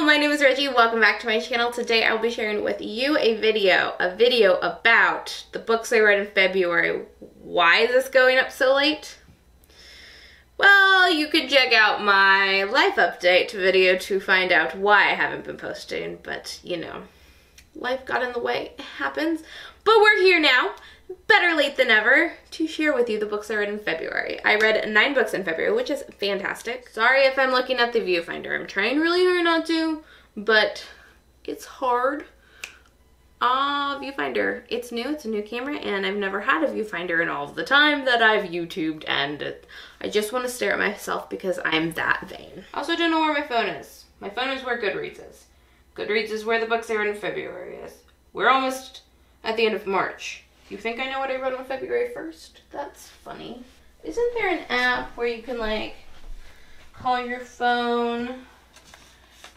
my name is Reggie. Welcome back to my channel. Today I will be sharing with you a video about the books I read in February. Why is this going up so late? Well, you could check out my life update video to find out why I haven't been posting, but you know, life got in the way. It happens. But we're here now, better late than ever, to share with you the books I read in February. I read 9 books in February, which is fantastic. Sorry if I'm looking at the viewfinder. I'm trying really hard not to, but it's hard. Viewfinder. It's new, it's a new camera, and I've never had a viewfinder in all of the time that I've YouTubed, and I just want to stare at myself because I'm that vain. I also don't know where my phone is. My phone is where Goodreads is. Goodreads is where the books I read in February is. We're almost at the end of March. You think I know what I wrote on February 1st? That's funny. Isn't there an app where you can like call your phone?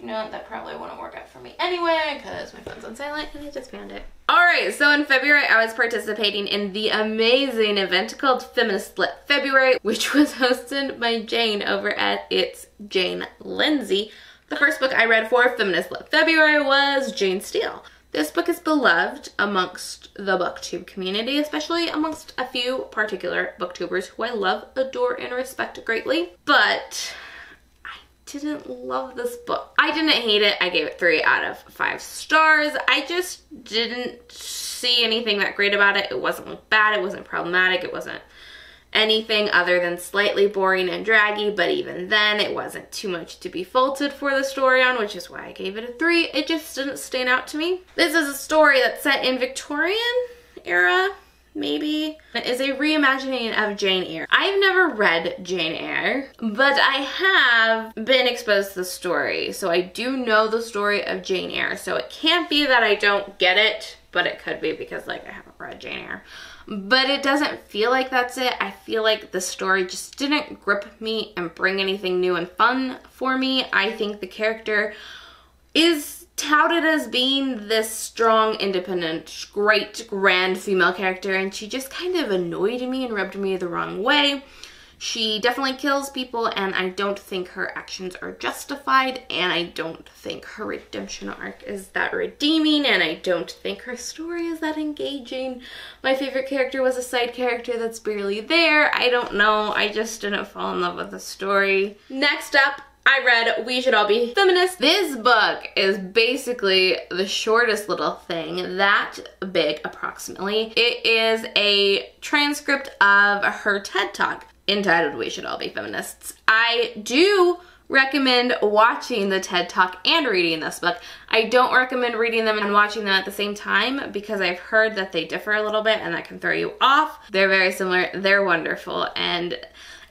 You know, that probably wouldn't work out for me anyway because my phone's on silent and I just found it. Alright, so in February I was participating in the amazing event called Feminist Lit February, which was hosted by Jane over at It's Jane Lindsay. The first book I read for Feminist Lit February was Jane Steele. This book is beloved amongst the booktube community, especially amongst a few particular booktubers who I love, adore, and respect greatly. But I didn't love this book. I didn't hate it. I gave it 3 out of 5 stars. I just didn't see anything that great about it. It wasn't bad. It wasn't problematic. It wasn't anything other than slightly boring and draggy, but even then it wasn't too much to be faulted for the story on, which is why I gave it a 3. It just didn't stand out to me. This is a story that's set in Victorian era, maybe. It is a reimagining of Jane Eyre. I've never read Jane Eyre, but I have been exposed to the story, so I do know the story of Jane Eyre, so it can't be that I don't get it, but it could be because like I haven't read Jane Eyre. But it doesn't feel like that's it. I feel like the story just didn't grip me and bring anything new and fun for me. I think the character is touted as being this strong, independent, great, grand female character, and she just kind of annoyed me and rubbed me the wrong way. She definitely kills people, and I don't think her actions are justified, and I don't think her redemption arc is that redeeming, and I don't think her story is that engaging. My favorite character was a side character that's barely there. I don't know. I just didn't fall in love with the story. Next up, I read We Should All Be Feminists. This book is basically the shortest little thing, that big approximately. It is a transcript of her TED Talk entitled We Should All Be Feminists. I do recommend watching the TED Talk and reading this book. I don't recommend reading them and watching them at the same time because I've heard that they differ a little bit and that can throw you off. They're very similar. They're wonderful, and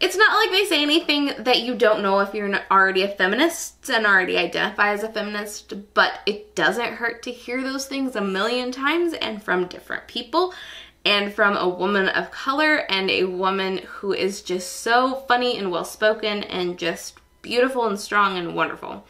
it's not like they say anything that you don't know if you're not already a feminist and already identify as a feminist, but it doesn't hurt to hear those things a million times and from different people, and from a woman of color and a woman who is just so funny and well-spoken and just beautiful and strong and wonderful.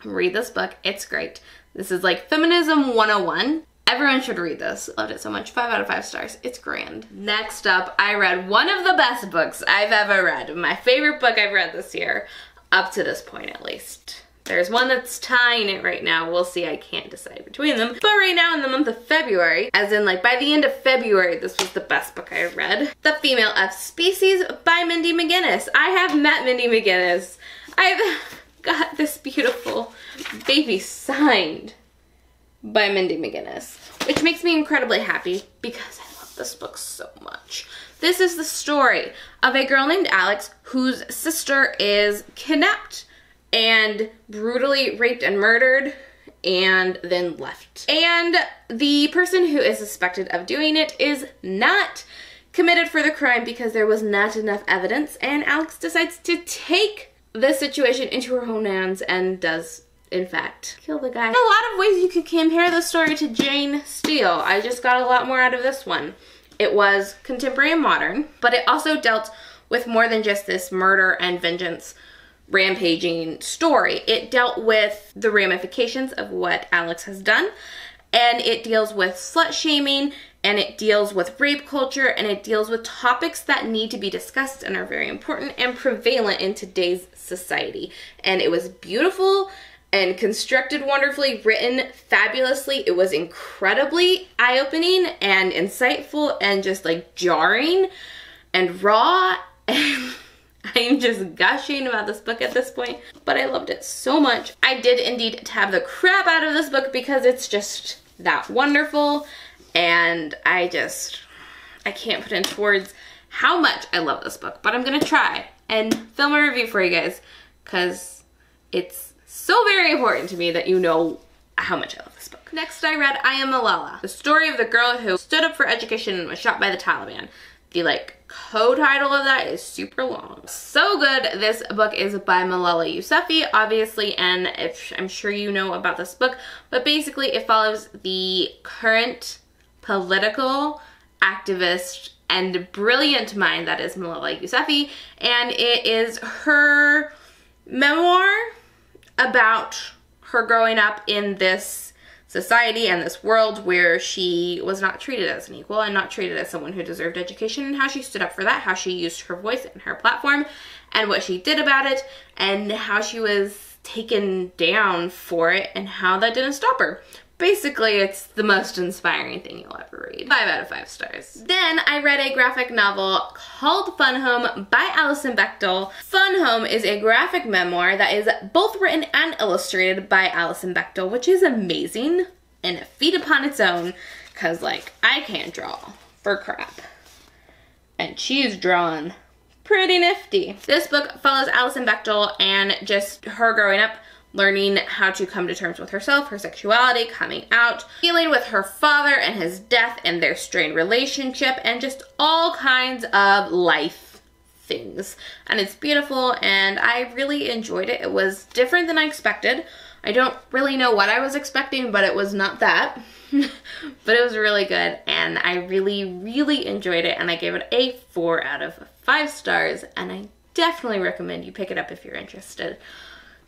Read this book. It's great. This is like Feminism 101. Everyone should read this. Loved it so much. 5 out of 5 stars. It's grand. Next up, I read one of the best books I've ever read. My favorite book I've read this year, up to this point at least. There's one that's tying it right now. We'll see. I can't decide between them. But right now in the month of February, as in like by the end of February, this was the best book I read. The Female of Species by Mindy McGinnis. I have met Mindy McGinnis. I've got this beautiful baby signed by Mindy McGinnis, which makes me incredibly happy because I love this book so much. This is the story of a girl named Alex whose sister is kidnapped and brutally raped and murdered and then left. And the person who is suspected of doing it is not committed for the crime because there was not enough evidence, and Alex decides to take this situation into her own hands and does in fact kill the guy. In a lot of ways you could compare the story to Jane Steele. I just got a lot more out of this one. It was contemporary and modern, but it also dealt with more than just this murder and vengeance rampaging story. It dealt with the ramifications of what Alex has done, and it deals with slut shaming, and it deals with rape culture, and it deals with topics that need to be discussed and are very important and prevalent in today's society. And it was beautiful, and constructed wonderfully, written fabulously. It was incredibly eye-opening and insightful and just like jarring and raw. And I'm just gushing about this book at this point, but I loved it so much. I did indeed tab the crap out of this book because it's just that wonderful, and I can't put into words how much I love this book, but I'm gonna try and film a review for you guys because it's so very important to me that you know how much I love this book. Next, I read I Am Malala, the story of the girl who stood up for education and was shot by the Taliban. The co-title of that is super long. So good. This book is by Malala Yousafzai, obviously, and I'm sure you know about this book, but basically it follows the current political activist and brilliant mind that is Malala Yousafzai, and it is her memoir about her growing up in this society and this world where she was not treated as an equal and not treated as someone who deserved education, and how she stood up for that, how she used her voice and her platform and what she did about it, and how she was taken down for it and how that didn't stop her. Basically, it's the most inspiring thing you'll ever read. 5 out of 5 stars. Then I read a graphic novel called Fun Home by Alison Bechdel. Fun Home is a graphic memoir that is both written and illustrated by Alison Bechdel, which is amazing and a feat upon its own, because I can't draw for crap. And she's drawn pretty nifty. This book follows Alison Bechdel and just her growing up, learning how to come to terms with herself, her sexuality, coming out, dealing with her father and his death and their strained relationship, and just all kinds of life things. And it's beautiful, and I really enjoyed it. It was different than I expected. I don't really know what I was expecting, but it was not that. But it was really good, and I really, really enjoyed it, and I gave it a 4 out of 5 stars, and I definitely recommend you pick it up if you're interested.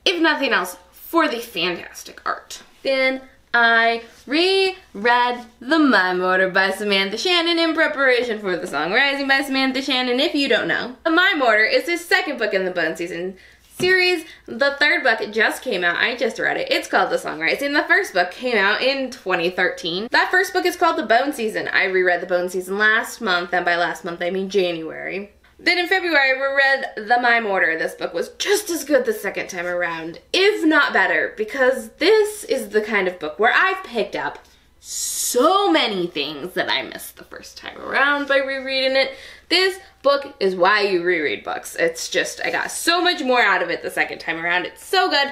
If nothing else, for the fantastic art. Then I reread The Mime Order by Samantha Shannon in preparation for The Song Rising by Samantha Shannon. If you don't know, The Mime Order is the second book in the Bone Season series. The third book just came out. I just read it. It's called The Song Rising. The first book came out in 2013. That first book is called The Bone Season. I reread The Bone Season last month, and by last month I mean January. Then in February, we read The Mime Order. This book was just as good the second time around, if not better, because this is the kind of book where I've picked up so many things that I missed the first time around by rereading it. This book is why you reread books. It's just, I got so much more out of it the second time around. It's so good.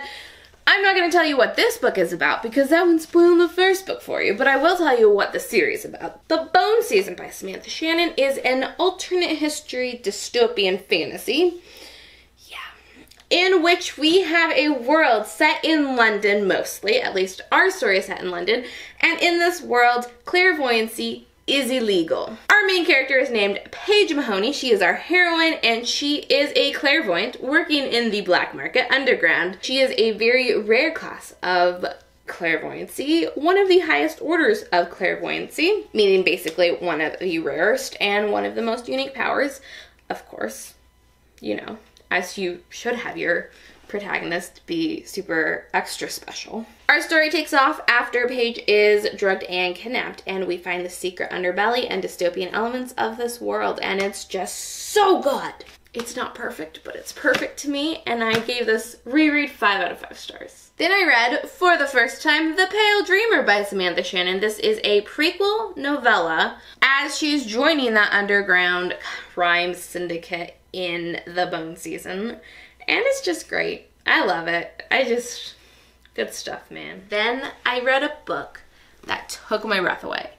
I'm not going to tell you what this book is about because that would spoil the first book for you, but I will tell you what the series is about. The Bone Season by Samantha Shannon is an alternate history dystopian fantasy, in which we have a world set in London mostly, at least our story is set in London, and in this world, clairvoyancy is illegal. Our main character is named Paige Mahoney. She is our heroine, and she is a clairvoyant working in the black market underground. She is a very rare class of clairvoyancy, one of the highest orders of clairvoyancy, meaning basically one of the rarest and one of the most unique powers, of course, you know, as you should have your protagonist be super extra special. Our story takes off after Paige is drugged and kidnapped, and we find the secret underbelly and dystopian elements of this world, and it's just so good. It's not perfect, but it's perfect to me, and I gave this reread 5 out of 5 stars. Then I read, for the first time, The Pale Dreamer by Samantha Shannon. This is a prequel novella as she's joining that underground crime syndicate in the Bone Season. And it's just great. I love it. Good stuff, man. Then I read a book that took my breath away.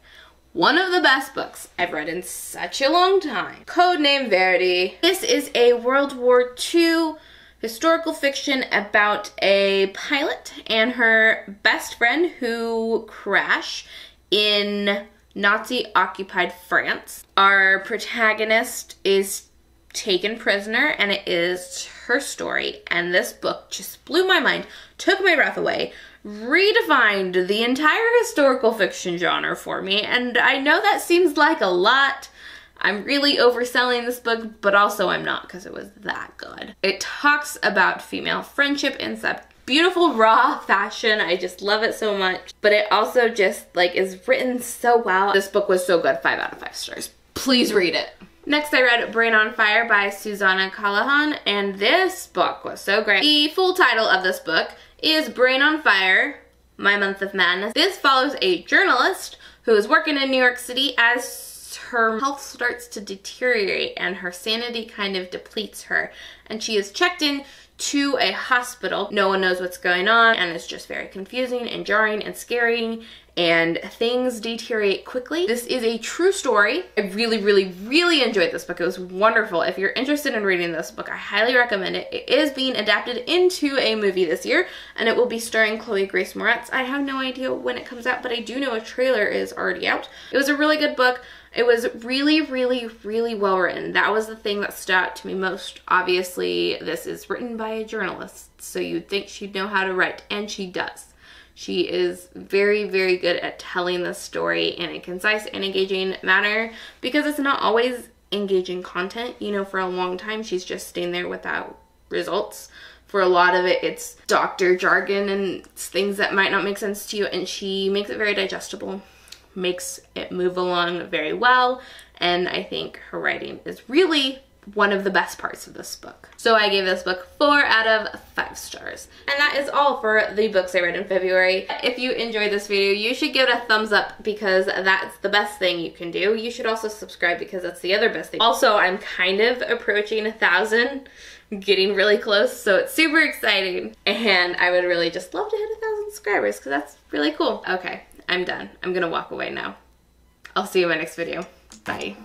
One of the best books I've read in such a long time. Codename Verity. This is a World War II historical fiction about a pilot and her best friend who crash in Nazi-occupied France. Our protagonist is taken prisoner, and it is her story, and this book just blew my mind, took my breath away, redefined the entire historical fiction genre for me, and I know that seems like a lot. I'm really overselling this book, but also I'm not, because it was that good. It talks about female friendship and beautiful raw fashion. I just love it so much. But it also just like is written so well. This book was so good, 5 out of 5 stars. Please read it. Next I read Brain on Fire by Susanna Callahan, and this book was so great. The full title of this book is Brain on Fire, My Month of Madness. This follows a journalist who is working in New York City as her health starts to deteriorate and her sanity kind of depletes her. And she is checked in to a hospital. No one knows what's going on, and it's just very confusing and jarring and scary, and things deteriorate quickly. This is a true story. I really enjoyed this book. It was wonderful. If you're interested in reading this book, I highly recommend it. It is being adapted into a movie this year, and it will be starring Chloe Grace Moretz. I have no idea when it comes out, but I do know a trailer is already out. It was a really good book. It was really well written. That was the thing that stood out to me most. Obviously, this is written by a journalist, so you'd think she'd know how to write, and she does. She is very good at telling the story in a concise and engaging manner, because it's not always engaging content. You know, for a long time, she's just staying there without results. For a lot of it, it's doctor jargon and things that might not make sense to you, and she makes it very digestible, makes it move along very well, and I think her writing is really one of the best parts of this book. So I gave this book 4 out of 5 stars. And that is all for the books I read in February. If you enjoyed this video, you should give it a thumbs up, because that's the best thing you can do. You should also subscribe, because that's the other best thing. Also, I'm kind of approaching 1,000, getting really close, so it's super exciting. And I would really just love to hit 1,000 subscribers, because that's really cool. Okay, I'm done. I'm gonna walk away now. I'll see you in my next video. Bye.